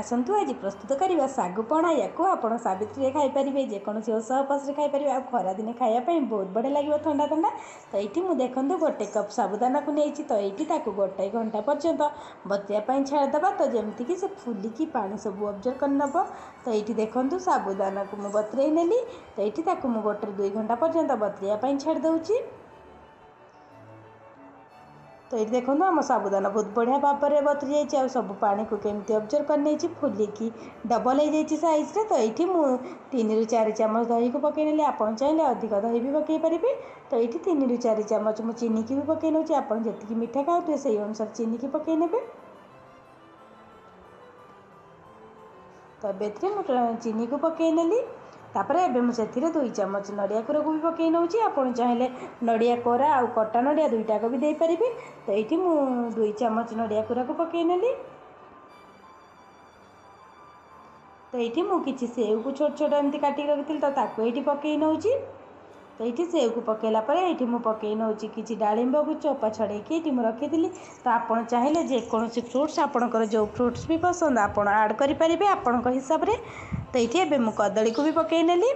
आसतु आज प्रस्तुत करवा सागुपणा या आप सावित्री खाईपारे जेकोसी ओषापास खाईपारे आ खरा दिन खायापी बहुत बढ़िया लगे ठंडा ठंडा। तो ये मुझे देखूँ गोटे कप साबुदाना को नहीं तो ये गोटे घंटा पर्यंत बतुरिया छाड़देवा तो जमीक से फुलिकी पानी सब अब्जर्व कर नब। तो ये देखूँ साबुदाना को मुझे बतुरई नेली तो ये मुझे गोटे 2 घंटा पर्यंत बतुरिया छाड़दे। तो ये देखो आम साबुदाना बहुत बढ़िया भाव में बतुरी जाइए सब पानी को केमती अब्जर्व कर नहीं फुलिकी डबल हो जाइए साइज रे। तो ये मुझे 3 ରୁ 4 ଚାମଚ दही को पकई नेली आप चाहिए अधिक दही भी पकई पारे। तो ये 3 ରୁ 4 ଚାମଚ मुझे चीनी की भी पकई नौ आप जी मीठा खाते से अनुसार चीनी की पकई ने। तो ये मुझे चीनी को पकई नेली तापर एबे मुझे 2 ଚାମଚ नड़िया कोरा को भी पकई नौ आप चाहिए नड़िया कोरा आउ कटा नड़िया दुईटाक भी दे पारे। तो ये मुझे 2 ଚାମଚ नड़िया कोरा को पकई नेली। तो ये मुझे किसी सेव को छोट छोट एमती काटिक रखी तो ये पकई नौ। तो ये सेव को पकईला ये मुझे पकई नौ कि डालिंब को चोपा छड़े ये मुझे रखी। तो आप चाहिए जेकोसी फ्रुट्स आपंकर जो फ्रुट्स भी पसंद आप आड करें आपण हिसाब से। तो ये मुझे कदली को भी पकई नेली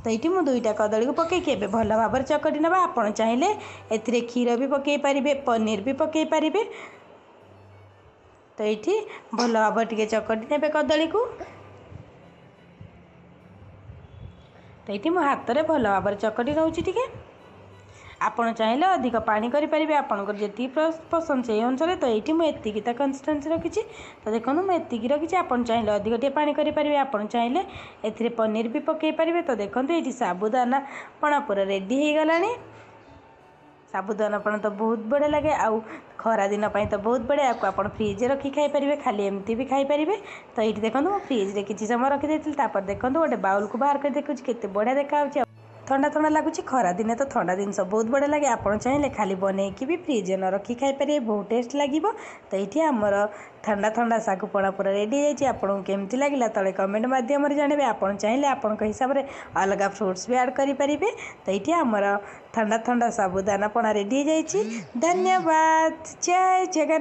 तो ये मुझे 2टा कदली को पकईकि भल भाव में चकटी ना आप चाहिए ए क्षीर भी पकई पारे पनीर भी पकई पारे। तो ये भल भाव टे चकटी ने कदली को। तो ये मो हाथ में भल भाव में चकटी नौची टे आपड़ चाहिए अधिक पानी करेंगे आपंकर जी पसंद से अनुसार। तो ये मुझे कंसिस्टेंसी रखी। तो देखो मुझे रखी आप चाहिए अधिक टे पानी करेंगे आप चाहिए ए पनीर भी पकई पारे। तो देखो ये साबुदाना पणा पूरा रेडी हो गला। साबुदाना पणा तो बहुत बढ़िया लगे आउ खरा दिन तो बहुत बढ़िया आप फ्रिज रखी खाईपारे खाली एमती भी खाईपारे। तो ये देखो मुझे फ्रिज रे किसी समय रखी देखो गोटे बाउल को बाहर कर देखुँ केते बढ़िया देखा ठंडा ठंडा लगुच। खरा दिने तो ठंडा जिन बहुत बढ़िया लगे आप चाहिए खाली बनईकि भी फ्रिज न रखी खाईपारे बहुत टेस्ट लगे। तो ये आमर ठंडा ठंडा सागुपणा पूरा रेडी है आपको केमती लगे तले कमेंट मध्यम जानवे आप चाहिए आपण हिसाब से अलग फ्रुट्स भी ऐड करेंगे। तो ये आमर ठंडा ठंडा साबुदाना पणा रेडी हो जाए। धन्यवाद। जय जगन्नाथ।